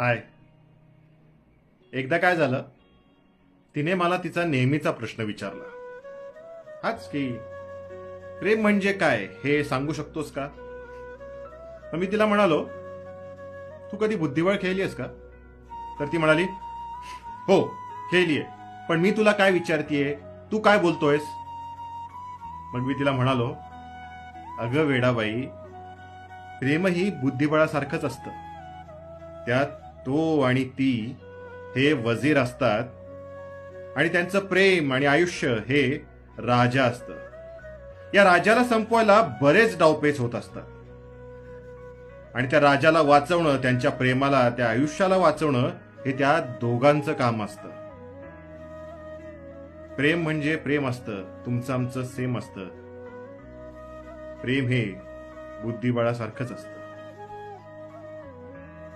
हाय. एकदा काय झालं, तिने मला तिचा नेहमीचा प्रश्न विचारला. हाच की, प्रेम म्हणजे काय हे सांगू शकतोस का? मग मी तिला म्हणालो, तू कधी बुद्धिबळ खेळलीयस का? तर ती म्हणाली, हो, खेळलीये. पण मी तुला काय विचारतीये, तू काय बोलतोयस? मग मी तिला म्हणालो, अगं वेडाबाई, प्रेमही बुद्धिबळासारखंच असतं. त्यात तो आणि ती हे वजीर असतात आणि त्यांचं प्रेम आणि आयुष्य हे राजा असतं. या राजाला संपवायला बरेच डावपेच होत असतात आणि त्या राजाला वाचवणं, त्यांच्या प्रेमाला, त्या आयुष्याला वाचवणं हे त्या दोघांचं काम असतं. प्रेम म्हणजे प्रेम असतं, तुमचं आमचं सेम असतं. प्रेम हे बुद्धिबळासारखंच असतं.